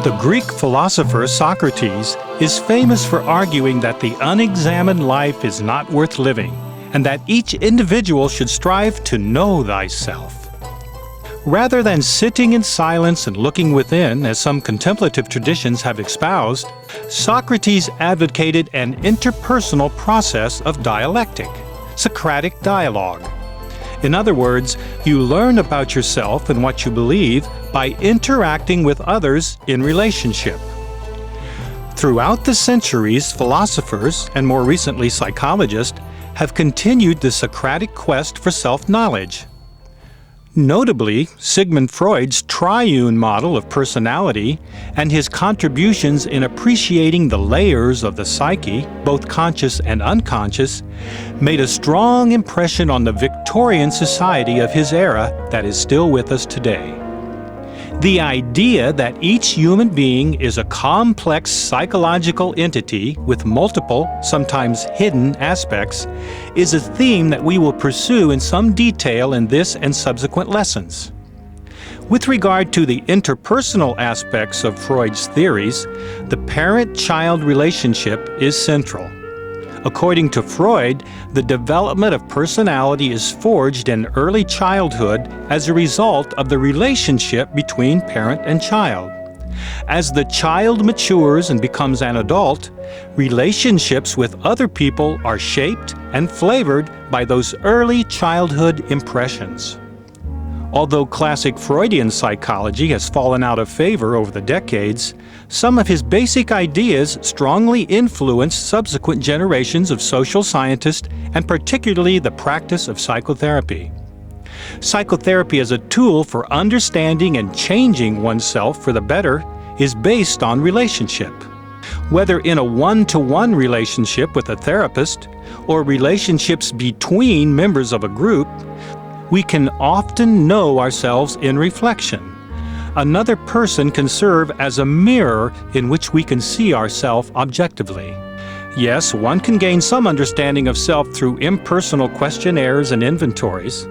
The Greek philosopher Socrates is famous for arguing that the unexamined life is not worth living, and that each individual should strive to know thyself. Rather than sitting in silence and looking within, as some contemplative traditions have espoused, Socrates advocated an interpersonal process of dialectic, Socratic dialogue. In other words, you learn about yourself and what you believe by interacting with others in relationship. Throughout the centuries, philosophers, and more recently psychologists, have continued the Socratic quest for self-knowledge. Notably, Sigmund Freud's triune model of personality and his contributions in appreciating the layers of the psyche, both conscious and unconscious, made a strong impression on the Victorian society of his era that is still with us today. The idea that each human being is a complex psychological entity with multiple, sometimes hidden aspects, is a theme that we will pursue in some detail in this and subsequent lessons. With regard to the interpersonal aspects of Freud's theories, the parent-child relationship is central. According to Freud, the development of personality is forged in early childhood as a result of the relationship between parent and child. As the child matures and becomes an adult, relationships with other people are shaped and flavored by those early childhood impressions. Although classic Freudian psychology has fallen out of favor over the decades, some of his basic ideas strongly influenced subsequent generations of social scientists and particularly the practice of psychotherapy. Psychotherapy as a tool for understanding and changing oneself for the better is based on relationship. Whether in a one-to-one relationship with a therapist or relationships between members of a group, we can often know ourselves in reflection. Another person can serve as a mirror in which we can see ourselves objectively. Yes, one can gain some understanding of self through impersonal questionnaires and inventories.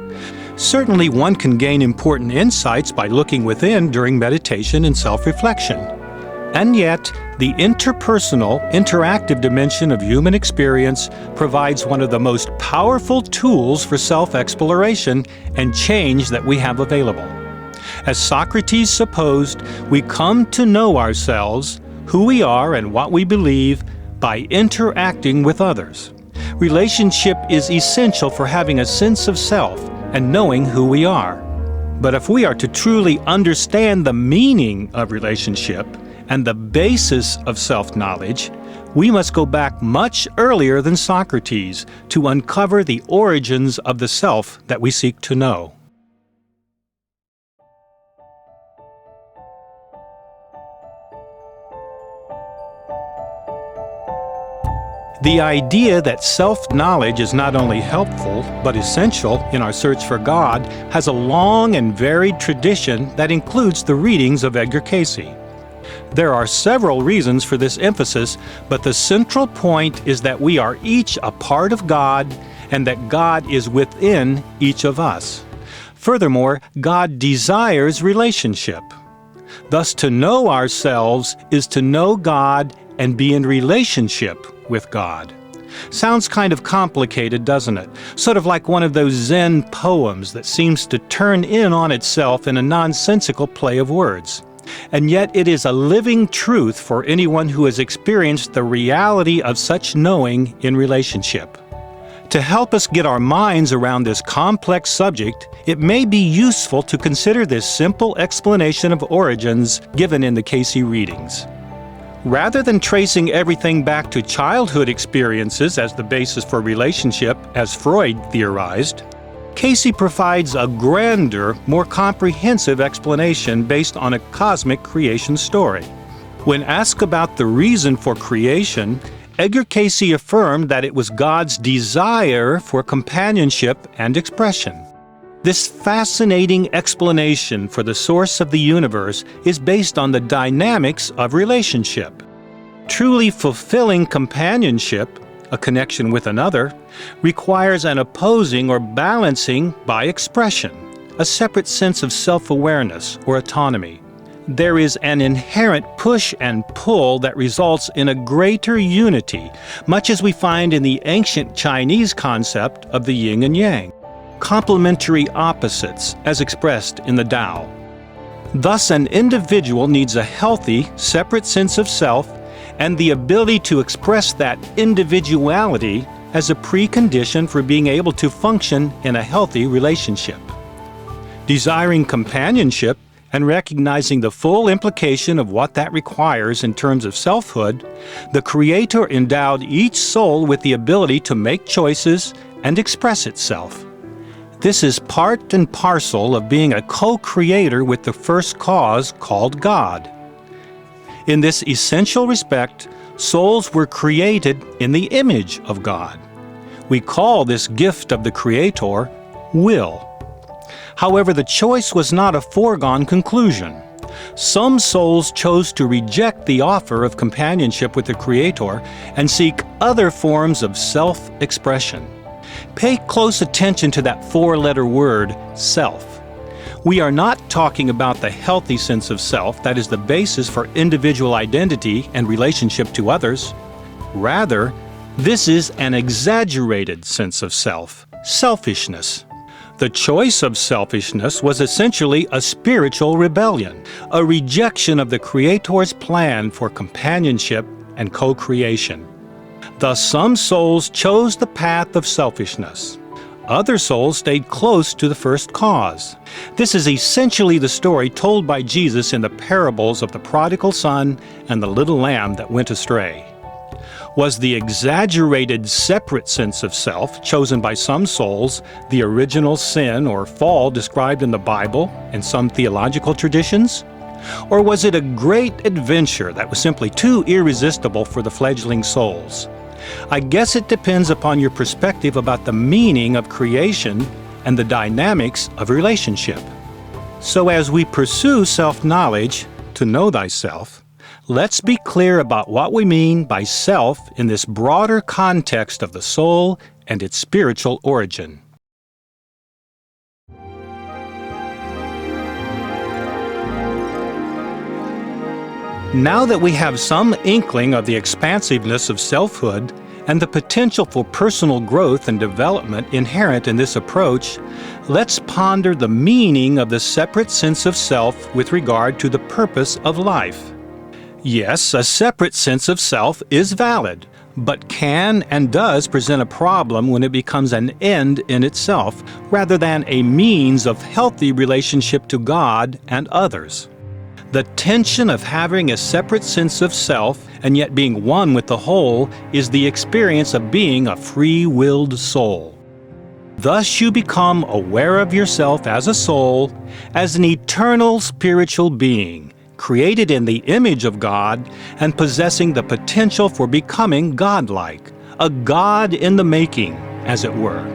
Certainly one can gain important insights by looking within during meditation and self-reflection. And yet, the interpersonal, interactive dimension of human experience provides one of the most powerful tools for self-exploration and change that we have available. As Socrates supposed, we come to know ourselves, who we are and what we believe, by interacting with others. Relationship is essential for having a sense of self and knowing who we are. But if we are to truly understand the meaning of relationship and the basis of self-knowledge, we must go back much earlier than Socrates to uncover the origins of the self that we seek to know. The idea that self-knowledge is not only helpful, but essential in our search for God has a long and varied tradition that includes the readings of Edgar Cayce. There are several reasons for this emphasis, but the central point is that we are each a part of God and that God is within each of us. Furthermore, God desires relationship. Thus, to know ourselves is to know God and be in relationship with God. Sounds kind of complicated, doesn't it? Sort of like one of those Zen poems that seems to turn in on itself in a nonsensical play of words. And yet it is a living truth for anyone who has experienced the reality of such knowing in relationship. To help us get our minds around this complex subject, it may be useful to consider this simple explanation of origins given in the Cayce readings. Rather than tracing everything back to childhood experiences as the basis for relationship, as Freud theorized, Cayce provides a grander, more comprehensive explanation based on a cosmic creation story. When asked about the reason for creation, Edgar Cayce affirmed that it was God's desire for companionship and expression. This fascinating explanation for the source of the universe is based on the dynamics of relationship. Truly fulfilling companionship, a connection with another, requires an opposing or balancing by expression, a separate sense of self-awareness or autonomy. There is an inherent push and pull that results in a greater unity, much as we find in the ancient Chinese concept of the yin and yang, complementary opposites as expressed in the Tao. Thus, an individual needs a healthy, separate sense of self and the ability to express that individuality as a precondition for being able to function in a healthy relationship. Desiring companionship and recognizing the full implication of what that requires in terms of selfhood, the Creator endowed each soul with the ability to make choices and express itself. This is part and parcel of being a co-creator with the first cause called God. In this essential respect, souls were created in the image of God. We call this gift of the Creator will. However, the choice was not a foregone conclusion. Some souls chose to reject the offer of companionship with the Creator and seek other forms of self-expression. Pay close attention to that four-letter word, self. We are not talking about the healthy sense of self that is the basis for individual identity and relationship to others. Rather, this is an exaggerated sense of self, selfishness. The choice of selfishness was essentially a spiritual rebellion, a rejection of the Creator's plan for companionship and co-creation. Thus, some souls chose the path of selfishness. Other souls stayed close to the first cause. This is essentially the story told by Jesus in the parables of the prodigal son and the little lamb that went astray. Was the exaggerated separate sense of self chosen by some souls the original sin or fall described in the Bible and some theological traditions? Or was it a great adventure that was simply too irresistible for the fledgling souls? I guess it depends upon your perspective about the meaning of creation and the dynamics of relationship. So as we pursue self-knowledge, to know thyself, let's be clear about what we mean by self in this broader context of the soul and its spiritual origin. Now that we have some inkling of the expansiveness of selfhood and the potential for personal growth and development inherent in this approach, let's ponder the meaning of the separate sense of self with regard to the purpose of life. Yes, a separate sense of self is valid, but can and does present a problem when it becomes an end in itself, rather than a means of healthy relationship to God and others. The tension of having a separate sense of self and yet being one with the whole is the experience of being a free-willed soul. Thus you become aware of yourself as a soul, as an eternal spiritual being, created in the image of God and possessing the potential for becoming godlike, a God in the making, as it were.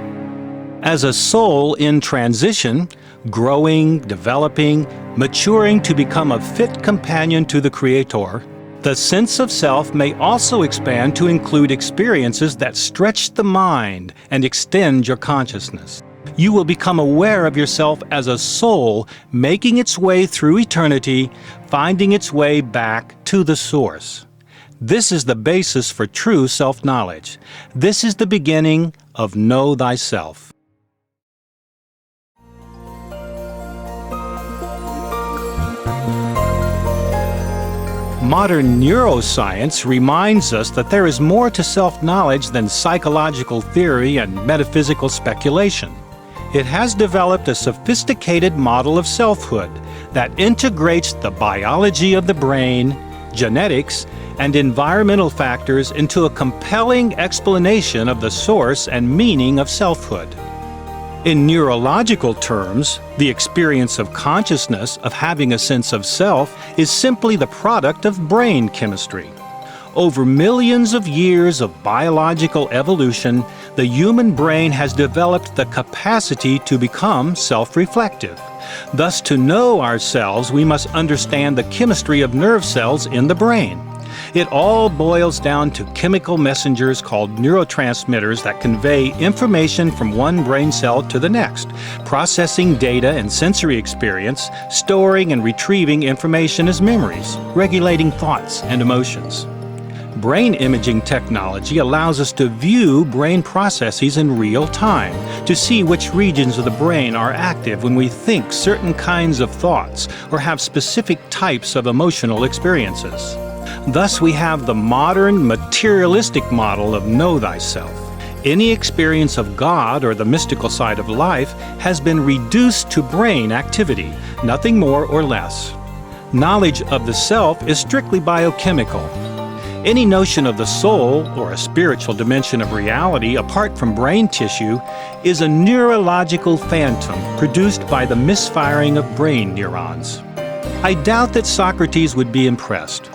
As a soul in transition, growing, developing, maturing to become a fit companion to the Creator, the sense of self may also expand to include experiences that stretch the mind and extend your consciousness. You will become aware of yourself as a soul making its way through eternity, finding its way back to the source. This is the basis for true self-knowledge. This is the beginning of Know Thyself. Modern neuroscience reminds us that there is more to self-knowledge than psychological theory and metaphysical speculation. It has developed a sophisticated model of selfhood that integrates the biology of the brain, genetics, and environmental factors into a compelling explanation of the source and meaning of selfhood. In neurological terms, the experience of consciousness, of having a sense of self, is simply the product of brain chemistry. Over millions of years of biological evolution, the human brain has developed the capacity to become self-reflective. Thus, to know ourselves, we must understand the chemistry of nerve cells in the brain. It all boils down to chemical messengers called neurotransmitters that convey information from one brain cell to the next, processing data and sensory experience, storing and retrieving information as memories, regulating thoughts and emotions. Brain imaging technology allows us to view brain processes in real time, to see which regions of the brain are active when we think certain kinds of thoughts or have specific types of emotional experiences. Thus, we have the modern materialistic model of know thyself. Any experience of God or the mystical side of life has been reduced to brain activity, nothing more or less. Knowledge of the self is strictly biochemical. Any notion of the soul, or a spiritual dimension of reality apart from brain tissue, is a neurological phantom produced by the misfiring of brain neurons. I doubt that Socrates would be impressed.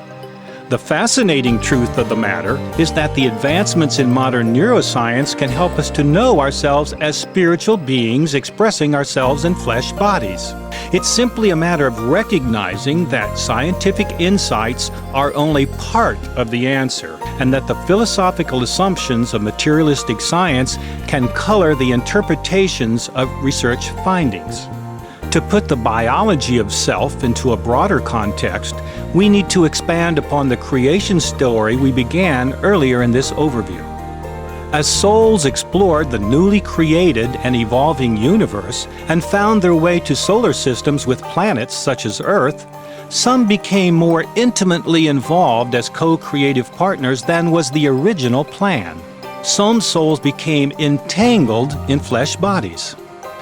The fascinating truth of the matter is that the advancements in modern neuroscience can help us to know ourselves as spiritual beings expressing ourselves in flesh bodies. It's simply a matter of recognizing that scientific insights are only part of the answer, and that the philosophical assumptions of materialistic science can color the interpretations of research findings. To put the biology of self into a broader context, we need to expand upon the creation story we began earlier in this overview. As souls explored the newly created and evolving universe and found their way to solar systems with planets such as Earth, some became more intimately involved as co-creative partners than was the original plan. Some souls became entangled in flesh bodies.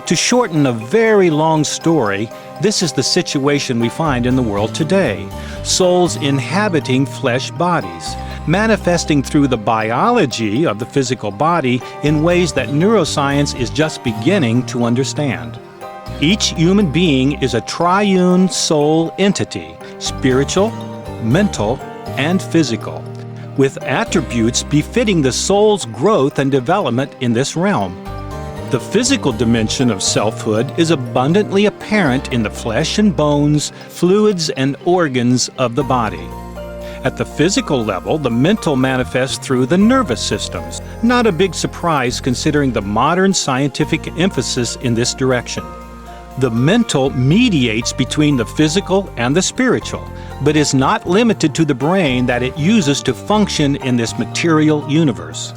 To shorten a very long story, this is the situation we find in the world today. Souls inhabiting flesh bodies, manifesting through the biology of the physical body in ways that neuroscience is just beginning to understand. Each human being is a triune soul entity, spiritual, mental, and physical, with attributes befitting the soul's growth and development in this realm. The physical dimension of selfhood is abundantly apparent in the flesh and bones, fluids, and organs of the body. At the physical level, the mental manifests through the nervous systems. Not a big surprise considering the modern scientific emphasis in this direction. The mental mediates between the physical and the spiritual, but is not limited to the brain that it uses to function in this material universe.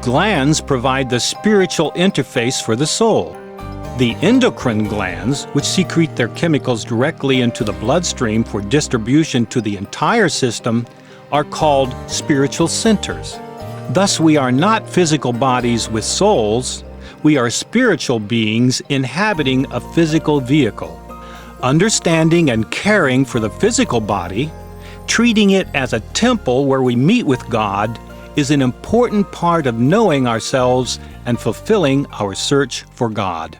Glands provide the spiritual interface for the soul. The endocrine glands, which secrete their chemicals directly into the bloodstream for distribution to the entire system, are called spiritual centers. Thus, we are not physical bodies with souls. We are spiritual beings inhabiting a physical vehicle. Understanding and caring for the physical body, treating it as a temple where we meet with God, is an important part of knowing ourselves and fulfilling our search for God.